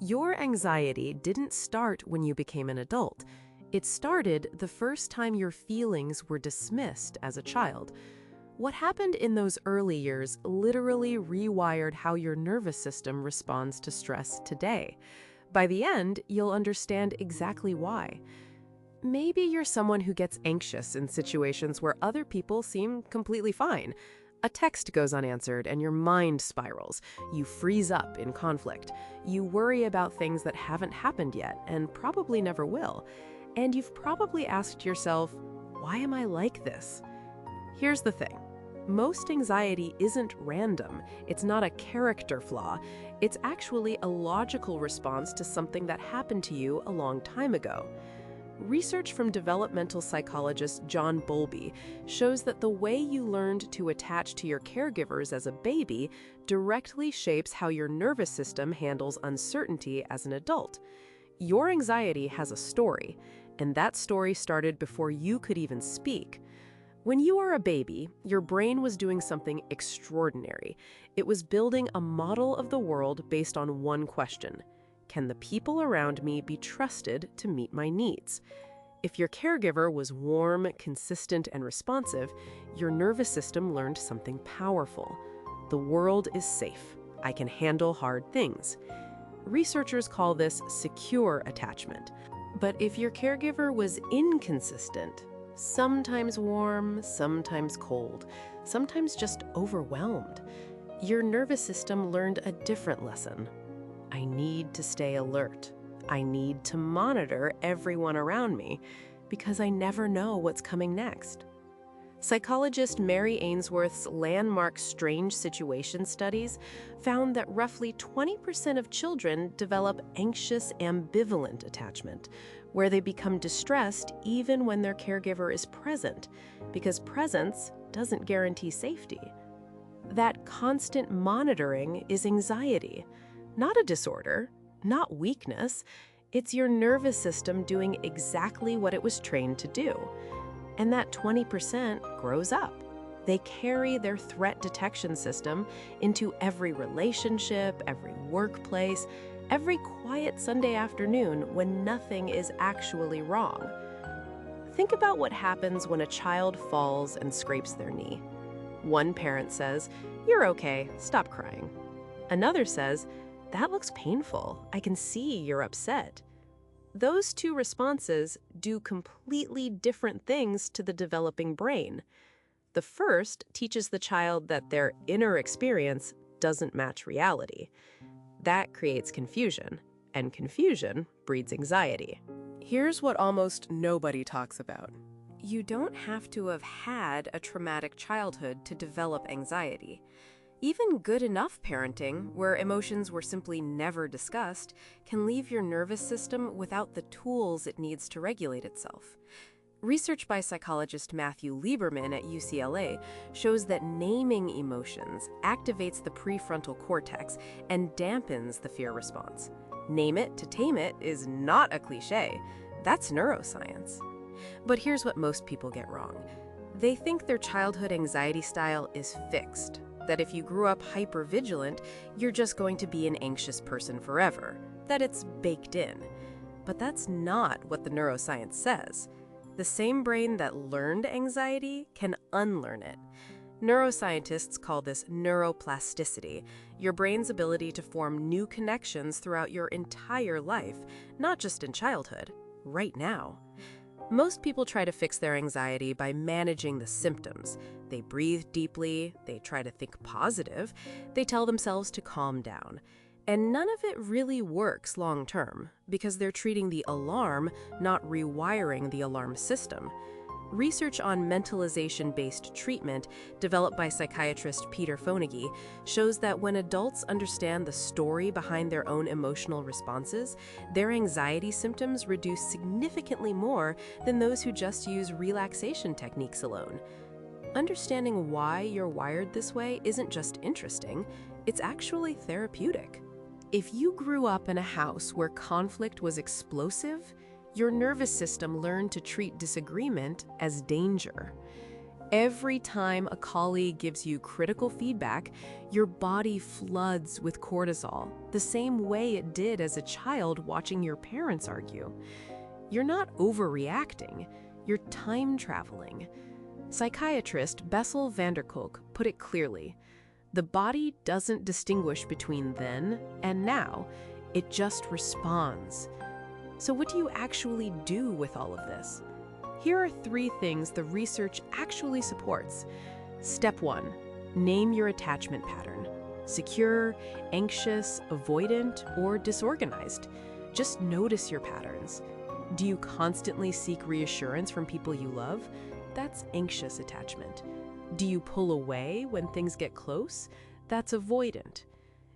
Your anxiety didn't start when you became an adult. It started the first time your feelings were dismissed as a child. What happened in those early years literally rewired how your nervous system responds to stress today. By the end, you'll understand exactly why. Maybe you're someone who gets anxious in situations where other people seem completely fine. A text goes unanswered and your mind spirals. You freeze up in conflict. You worry about things that haven't happened yet and probably never will. And you've probably asked yourself, why am I like this? Here's the thing. Most anxiety isn't random. It's not a character flaw. It's actually a logical response to something that happened to you a long time ago. Research from developmental psychologist John Bowlby shows that the way you learned to attach to your caregivers as a baby directly shapes how your nervous system handles uncertainty as an adult. Your anxiety has a story, and that story started before you could even speak. When you were a baby, your brain was doing something extraordinary. It was building a model of the world based on one question. Can the people around me be trusted to meet my needs? If your caregiver was warm, consistent, and responsive, your nervous system learned something powerful. The world is safe. I can handle hard things. Researchers call this secure attachment. But if your caregiver was inconsistent, sometimes warm, sometimes cold, sometimes just overwhelmed, your nervous system learned a different lesson. I need to stay alert. I need to monitor everyone around me because I never know what's coming next. Psychologist Mary Ainsworth's landmark strange situation studies found that roughly 20% of children develop anxious ambivalent attachment, where they become distressed even when their caregiver is present, because presence doesn't guarantee safety. That constant monitoring is anxiety. Not a disorder, not weakness. It's your nervous system doing exactly what it was trained to do. And that 20% grows up. They carry their threat detection system into every relationship, every workplace, every quiet Sunday afternoon when nothing is actually wrong. Think about what happens when a child falls and scrapes their knee. One parent says, "You're okay, stop crying." Another says, "That looks painful. I can see you're upset." Those two responses do completely different things to the developing brain. The first teaches the child that their inner experience doesn't match reality. That creates confusion, and confusion breeds anxiety. Here's what almost nobody talks about. You don't have to have had a traumatic childhood to develop anxiety. Even good enough parenting, where emotions were simply never discussed, can leave your nervous system without the tools it needs to regulate itself. Research by psychologist Matthew Lieberman at UCLA shows that naming emotions activates the prefrontal cortex and dampens the fear response. Name it to tame it is not a cliche. That's neuroscience. But here's what most people get wrong. They think their childhood anxiety style is fixed. That if you grew up hypervigilant, you're just going to be an anxious person forever, that it's baked in. But that's not what the neuroscience says. The same brain that learned anxiety can unlearn it. Neuroscientists call this neuroplasticity, your brain's ability to form new connections throughout your entire life, not just in childhood, right now. Most people try to fix their anxiety by managing the symptoms. They breathe deeply, they try to think positive, they tell themselves to calm down. And none of it really works long term because they're treating the alarm, not rewiring the alarm system. Research on mentalization-based treatment, developed by psychiatrist Peter Fonagy, shows that when adults understand the story behind their own emotional responses, their anxiety symptoms reduce significantly more than those who just use relaxation techniques alone. Understanding why you're wired this way isn't just interesting, it's actually therapeutic. If you grew up in a house where conflict was explosive, your nervous system learned to treat disagreement as danger. Every time a colleague gives you critical feedback, your body floods with cortisol, the same way it did as a child watching your parents argue. You're not overreacting, you're time traveling. Psychiatrist Bessel van der Kolk put it clearly. The body doesn't distinguish between then and now, it just responds. So what do you actually do with all of this? Here are 3 things the research actually supports. Step 1, name your attachment pattern. Secure, anxious, avoidant, or disorganized. Just notice your patterns. Do you constantly seek reassurance from people you love? That's anxious attachment. Do you pull away when things get close? That's avoidant.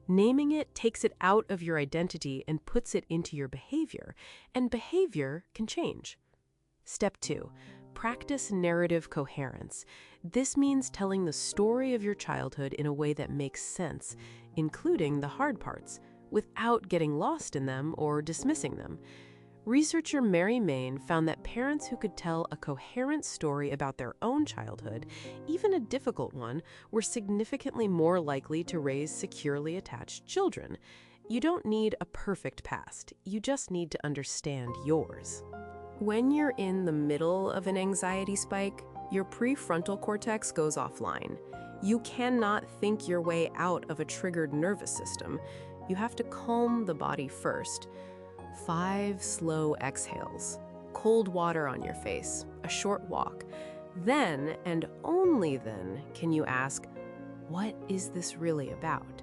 Naming it takes it out of your identity and puts it into your behavior, and behavior can change. Step 2, practice narrative coherence. This means telling the story of your childhood in a way that makes sense, including the hard parts, without getting lost in them or dismissing them. Researcher Mary Main found that parents who could tell a coherent story about their own childhood, even a difficult one, were significantly more likely to raise securely attached children. You don't need a perfect past, you just need to understand yours. When you're in the middle of an anxiety spike, your prefrontal cortex goes offline. You cannot think your way out of a triggered nervous system. You have to calm the body first. 5 slow exhales, cold water on your face, a short walk. Then, and only then, can you ask, what is this really about?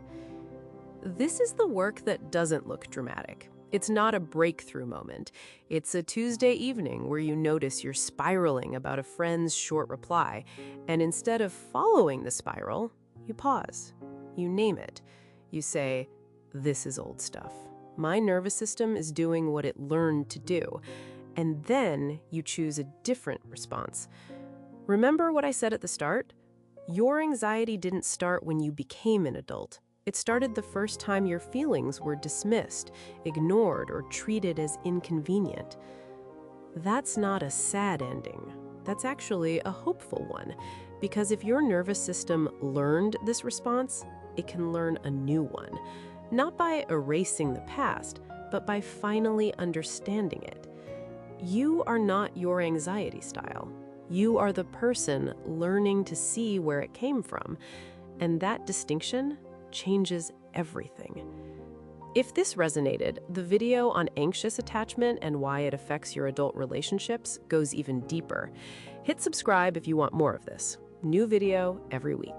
This is the work that doesn't look dramatic. It's not a breakthrough moment. It's a Tuesday evening where you notice you're spiraling about a friend's short reply, and instead of following the spiral, you pause. You name it. You say, this is old stuff. My nervous system is doing what it learned to do. And then you choose a different response. Remember what I said at the start? Your anxiety didn't start when you became an adult. It started the first time your feelings were dismissed, ignored, or treated as inconvenient. That's not a sad ending. That's actually a hopeful one, because if your nervous system learned this response, it can learn a new one. Not by erasing the past, but by finally understanding it. You are not your anxiety style. You are the person learning to see where it came from, and that distinction changes everything. If this resonated, the video on anxious attachment and why it affects your adult relationships goes even deeper. Hit subscribe if you want more of this. New video every week.